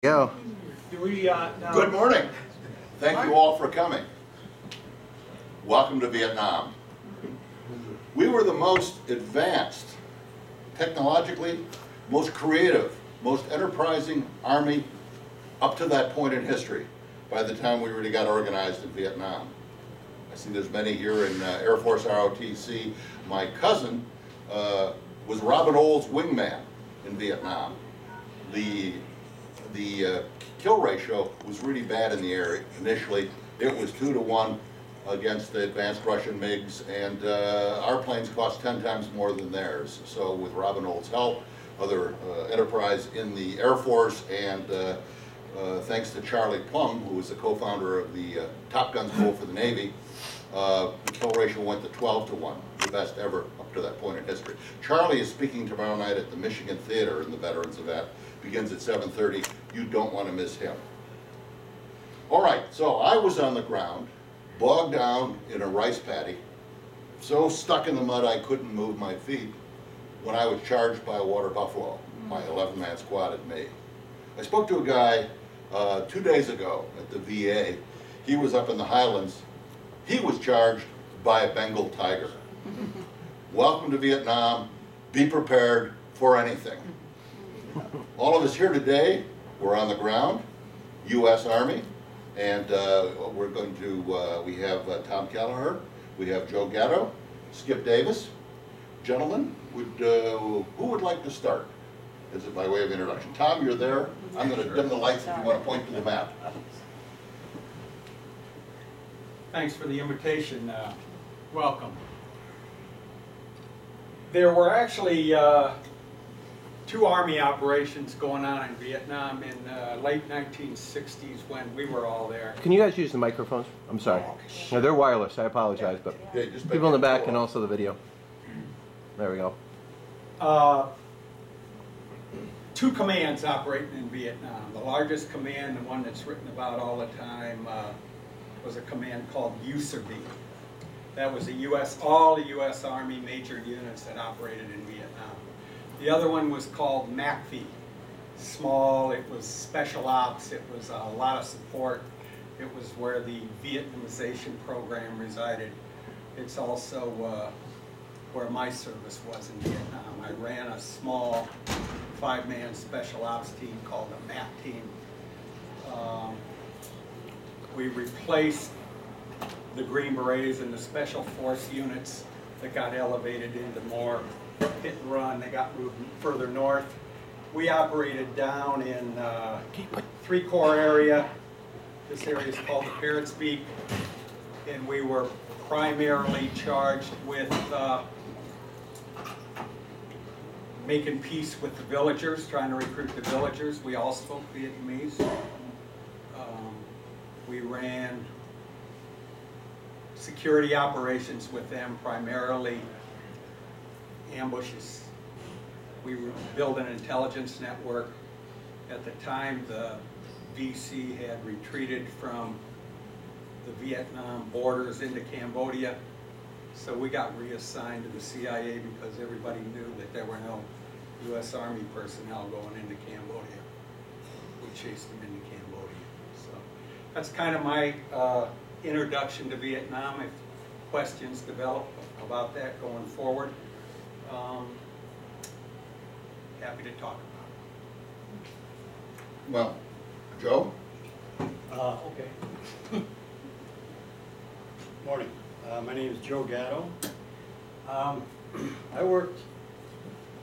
Go. Do we, now, Good morning. Thank you all for coming. Welcome to Vietnam. We were the most advanced, technologically, most creative, most enterprising army up to that point in history by the time we really got organized in Vietnam. I see there's many here in Air Force ROTC. My cousin was Robin Olds' wingman in Vietnam. The kill ratio was really bad in the area initially. It was 2 to 1 against the advanced Russian MiGs, and our planes cost 10 times more than theirs. So with Robin Olds' help, other enterprise in the Air Force, and thanks to Charlie Plum, who was the co-founder of the Top Gun School for the Navy, the kill ratio went to 12 to 1, the best ever up to that point in history. Charlie is speaking tomorrow night at the Michigan Theater in the Veterans Event. Begins at 7:30. You don't want to miss him. All right, so I was on the ground, bogged down in a rice paddy, so stuck in the mud I couldn't move my feet when I was charged by a water buffalo, my 11-man squad at me. I spoke to a guy 2 days ago at the VA. He was up in the Highlands. He was charged by a Bengal tiger. Welcome to Vietnam. Be prepared for anything. All of us here today, we're on the ground, U.S. Army, and we're going to, we have Tom Kelleher, we have Joe Gatto, Skip Davis. Gentlemen, who would like to start? Is it by way of introduction? Tom, you're there. I'm going to dim the lights if you want to point to the map. thanks for the invitation. Welcome. There were actually 2 Army operations going on in Vietnam in late 1960s when we were all there. Can you guys use the microphones? I'm sorry. No, they're wireless. I apologize, but Yeah, just make people in the it back go and up. also the video. There we go. 2 commands operating in Vietnam. The largest command, the one that's written about all the time, was a command called USARV. That was all the U.S. Army major units that operated in Vietnam. The other one was called MACV. Small, it was special ops, it was a lot of support. It was where the Vietnamization program resided. It's also where my service was in Vietnam. I ran a small 5-man special ops team called the MAP team. We replaced the Green Berets and the Special Force units that got elevated into more hit and run. They got moved further north. We operated down in 3 Corps area. This area is called the Parrots Beak, and we were primarily charged with making peace with the villagers, trying to recruit the villagers. We all spoke Vietnamese. We ran security operations with them, primarily ambushes. We built an intelligence network. At the time, the VC had retreated from the Vietnam borders into Cambodia, so we got reassigned to the CIA because everybody knew that there were no U.S. Army personnel going into Cambodia. We chased them into Cambodia. So that's kind of my introduction to Vietnam. If questions develop about that going forward, happy to talk about it. Well, Joe? Okay. Morning. My name is Joe Gatto. I worked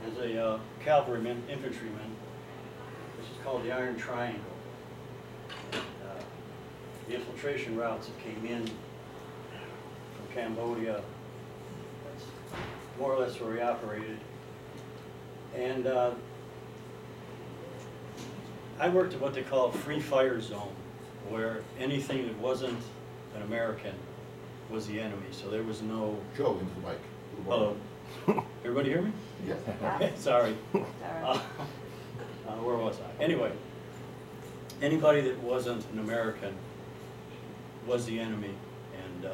as a cavalryman, infantryman, which is called the Iron Triangle. The infiltration routes that came in from Cambodia, that's more or less where we operated. And I worked at what they call a free fire zone, where anything that wasn't an American was the enemy. So there was no. Joe, into the mic. Hello. Everybody hear me? Yes. Sorry. Where was I? Anyway, anybody that wasn't an American was the enemy, and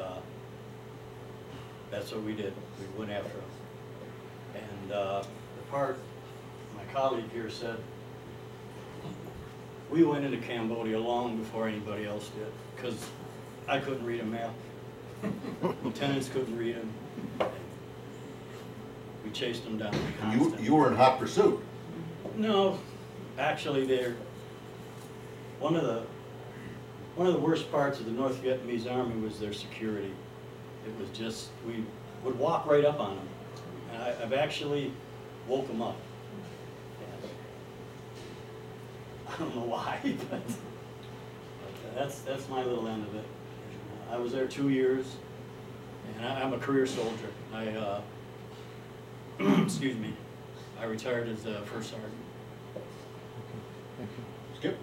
that's what we did. We went after them. And the part my colleague here said We went into Cambodia long before anybody else did, because I couldn't read a map. Lieutenants couldn't read them. We chased them down constantly. You were in hot pursuit. No, actually, they're one of the worst parts of the North Vietnamese Army was their security. It was just, we would walk right up on them. And I've actually woke them up. Yes. I don't know why, but that's my little end of it. I was there 2 years, and I'm a career soldier. I excuse me, I retired as a first sergeant. Skip?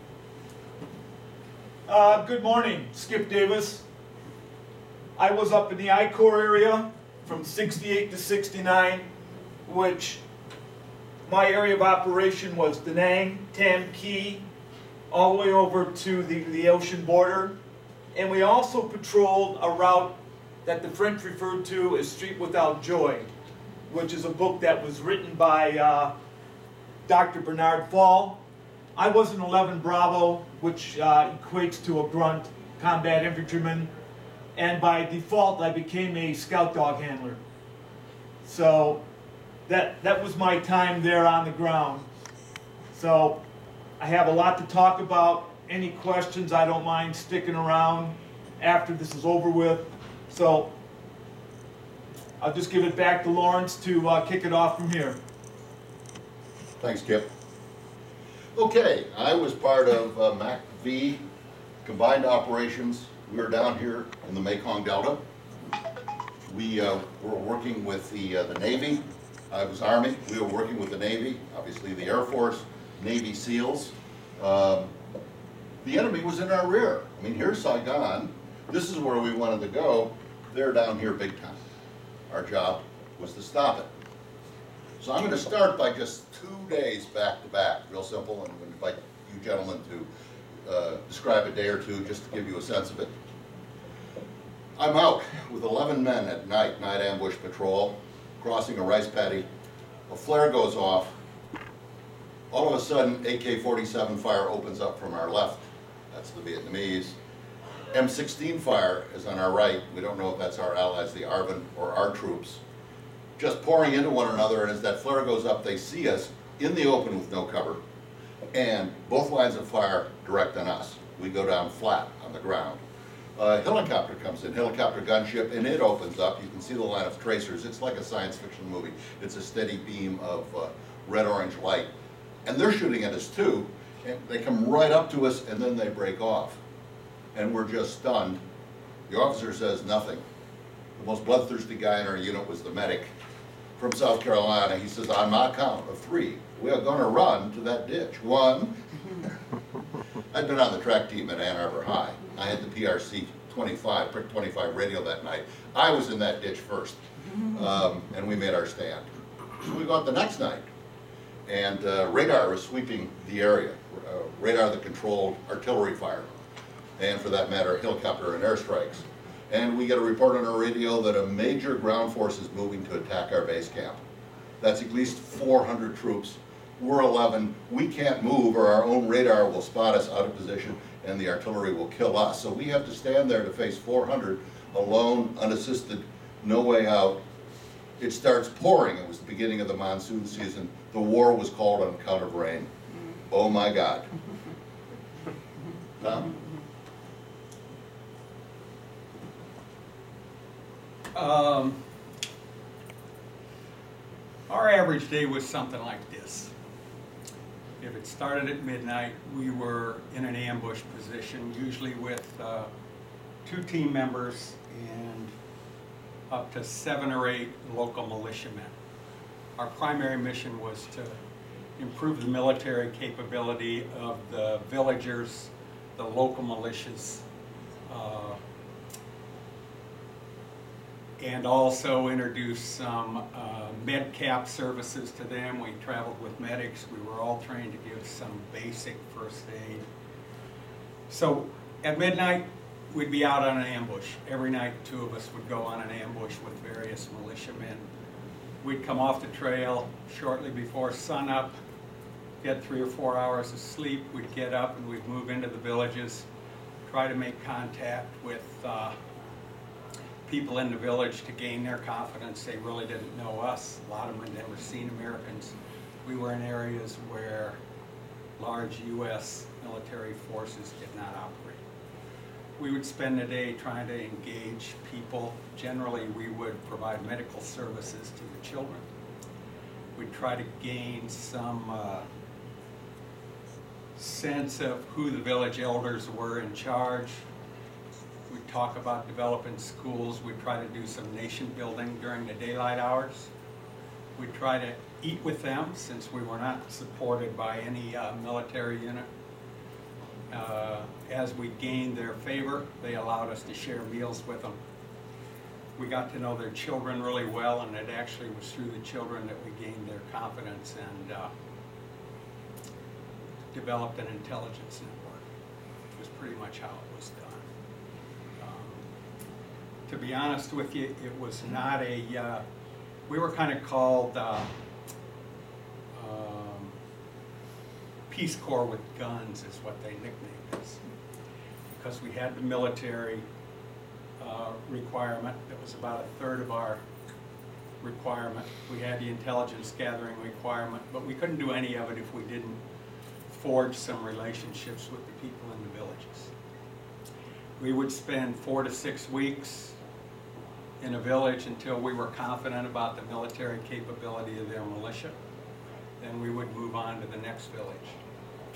Good morning, Skip Davis. I was up in the I-Corps area from 68 to 69, which my area of operation was Da Nang, Tam Key, all the way over to the ocean border. And we also patrolled a route that the French referred to as Street Without Joy, which is a book that was written by Dr. Bernard Fall. I was an 11 Bravo, which equates to a grunt combat infantryman, and by default I became a scout dog handler. So that was my time there on the ground. So I have a lot to talk about. Any questions, I don't mind sticking around after this is over with. So I'll just give it back to Lawrence to kick it off from here. Thanks, Kip. Okay, I was part of MAC-V Combined Operations. We were down here in the Mekong Delta. We were working with the Navy. I was Army. We were working with the Navy, obviously the Air Force, Navy SEALs. The enemy was in our rear. I mean, here's Saigon. This is where we wanted to go. They're down here big time. Our job was to stop it. So I'm going to start by just 2 days back to back, real simple, and I'm going to invite you gentlemen to describe a day or two just to give you a sense of it. I'm out with 11 men at night ambush patrol, crossing a rice paddy. A flare goes off. All of a sudden, AK-47 fire opens up from our left. That's the Vietnamese. M16 fire is on our right. We don't know if that's our allies, the ARVN, or our troops. Just pouring into one another, and as that flare goes up, they see us in the open with no cover, and both lines of fire direct on us. We go down flat on the ground. A helicopter comes in, helicopter gunship, and it opens up. You can see the line of tracers. It's like a science fiction movie. It's a steady beam of red-orange light. And they're shooting at us too, and they come right up to us, and then they break off. And we're just stunned. The officer says nothing. The most bloodthirsty guy in our unit was the medic from South Carolina. He says, on my count of 3, we are gonna run to that ditch. 1. I'd been on the track team at Ann Arbor High. I had the PRC 25, Prick 25 radio that night. I was in that ditch first, and we made our stand. So we go out the next night, and radar was sweeping the area. Radar that controlled artillery fire, and for that matter, helicopter and airstrikes. And we get a report on our radio that a major ground force is moving to attack our base camp. That's at least 400 troops. We're 11. We can't move, or our own radar will spot us out of position, and the artillery will kill us. So we have to stand there to face 400 alone, unassisted, no way out. It starts pouring. It was the beginning of the monsoon season. The war was called on account of rain. Oh my God. Tom? Our average day was something like this. If it started at midnight, we were in an ambush position, usually with 2 team members and up to 7 or 8 local militiamen. Our primary mission was to improve the military capability of the villagers, the local militias, and also introduce some med-cap services to them. We traveled with medics. We were all trained to give some basic first aid. So at midnight, we'd be out on an ambush. Every night, 2 of us would go on an ambush with various militiamen. We'd come off the trail shortly before sunup, get 3 or 4 hours of sleep. We'd get up and we'd move into the villages, try to make contact with people in the village to gain their confidence. They really didn't know us. A lot of them had never seen Americans. We were in areas where large U.S. military forces did not operate. We would spend the day trying to engage people. Generally, we would provide medical services to the children. We'd try to gain some sense of who the village elders were in charge. We'd talk about developing schools. We'd try to do some nation building during the daylight hours. We'd try to eat with them since we were not supported by any military unit. As we gained their favor, they allowed us to share meals with them. We got to know their children really well, and it actually was through the children that we gained their confidence and developed an intelligence network. It was pretty much how it was done. To be honest with you, it was not a, we were kind of called Peace Corps with guns is what they nicknamed us, because we had the military requirement that was about 1/3 of our requirement. We had the intelligence gathering requirement, but we couldn't do any of it if we didn't forge some relationships with the people in the villages. We would spend 4 to 6 weeks in a village until we were confident about the military capability of their militia. Then we would move on to the next village,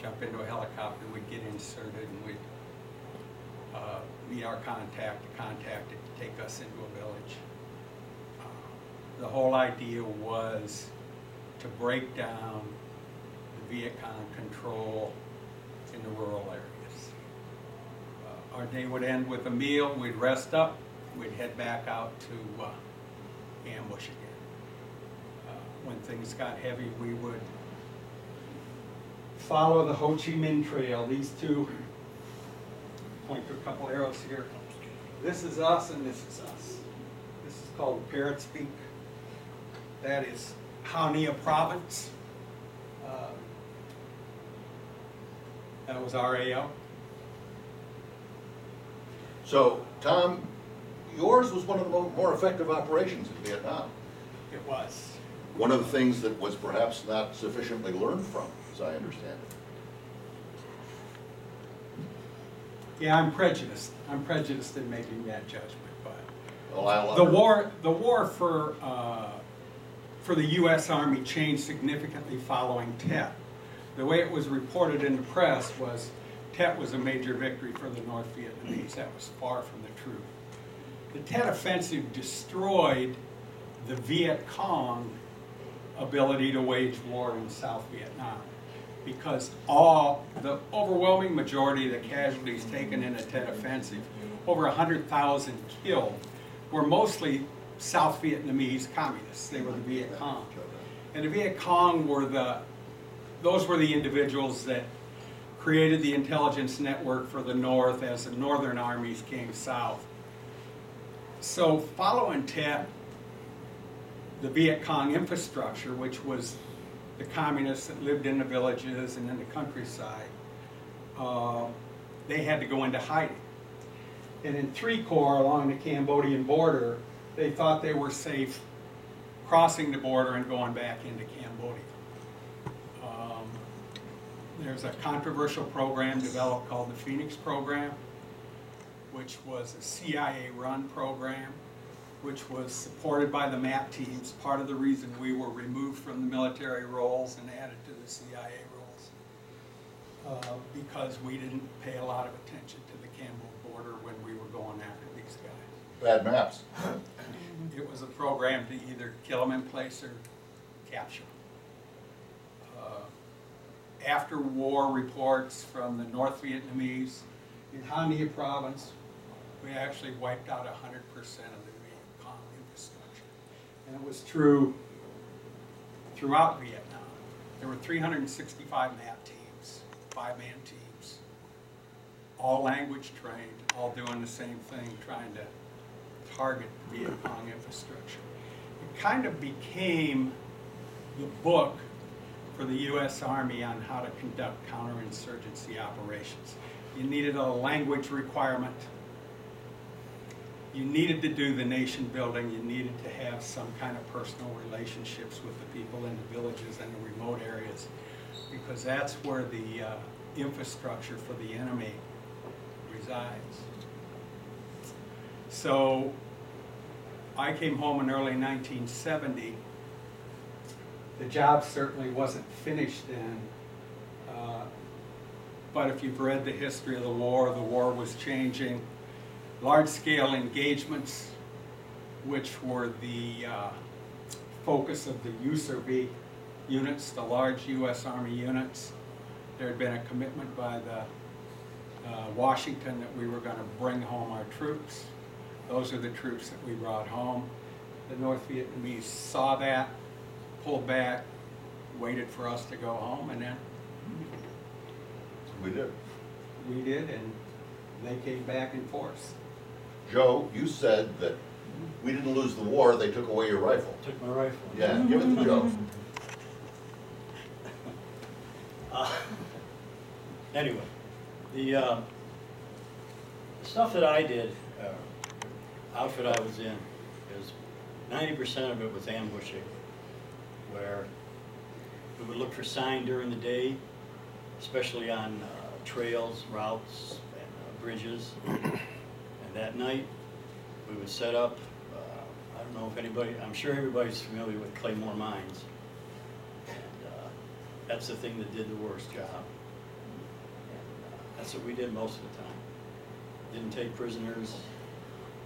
jump into a helicopter, we'd get inserted, and we'd meet our contact, the contact to take us into a village. The whole idea was to break down the Viet Cong control in the rural areas. Our day would end with a meal, we'd rest up, we'd head back out to ambush again. When things got heavy, we would follow the Ho Chi Minh Trail. These two, point to a couple arrows here. This is us and this is us. This is called Parrot's Peak. That is Ha Nha province. That was RAO. So, Tom, yours was one of the more effective operations in Vietnam. It was. One of the things that was perhaps not sufficiently learned from, as I understand it. Yeah, I'm prejudiced. I'm prejudiced in making that judgment, but Well, the war for the U.S. Army changed significantly following Tet. The way it was reported in the press was Tet was a major victory for the North Vietnamese. That was far from the truth. The Tet Offensive destroyed the Viet Cong ability to wage war in South Vietnam, because the overwhelming majority of the casualties taken in the Tet Offensive, over 100,000 killed, were mostly South Vietnamese communists. They were the Viet Cong. And the Viet Cong were those were the individuals that created the intelligence network for the North as the Northern armies came south. So following Tet, the Viet Cong infrastructure, which was the communists that lived in the villages and in the countryside, they had to go into hiding. And in III Corps along the Cambodian border, they thought they were safe crossing the border and going back into Cambodia. There's a controversial program developed called the Phoenix Program, which was a CIA-run program, which was supported by the MAP teams, part of the reason we were removed from the military roles and added to the CIA roles, because we didn't pay a lot of attention to the Cambo border when we were going after these guys. Bad maps. It was a program to either kill them in place or capture them. After war reports from the North Vietnamese in Ha Nha province, we actually wiped out 100% of the Viet Cong infrastructure. And it was true throughout Vietnam. There were 365 MAP teams, 5-man teams, all language trained, all doing the same thing, trying to target the Viet Cong infrastructure. It kind of became the book for the U.S. Army on how to conduct counterinsurgency operations. You needed a language requirement. You needed to do the nation building. You needed to have some kind of personal relationships with the people in the villages and the remote areas, because that's where the infrastructure for the enemy resides. So I came home in early 1970. The job certainly wasn't finished then, but if you've read the history of the war was changing. Large-scale engagements, which were the focus of the USARV units, the large U.S. Army units. There had been a commitment by the Washington that we were going to bring home our troops. Those are the troops that we brought home. The North Vietnamese saw that, pulled back, waited for us to go home, and then We did. we did, and they came back in force. Joe, you said that we didn't lose the war, they took away your rifle. Took my rifle. Yeah, give it to Joe. Anyway, the stuff that I did, outfit I was in, is 90% of it was ambushing, where we would look for sign during the day, especially on trails, routes, and bridges. And that night, we would set up, I don't know if anybody, I'm sure everybody's familiar with Claymore Mines. And that's the thing that did the worst job. And that's what we did most of the time. Didn't take prisoners.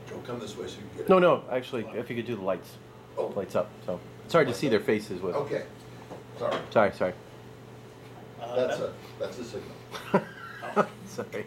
Joe, come this way so you can get it. No, no, actually, if you could do the lights. Oh. Lights up, so. It's hard to see their faces with. Okay, sorry. Sorry. That's a signal. Oh, Sorry.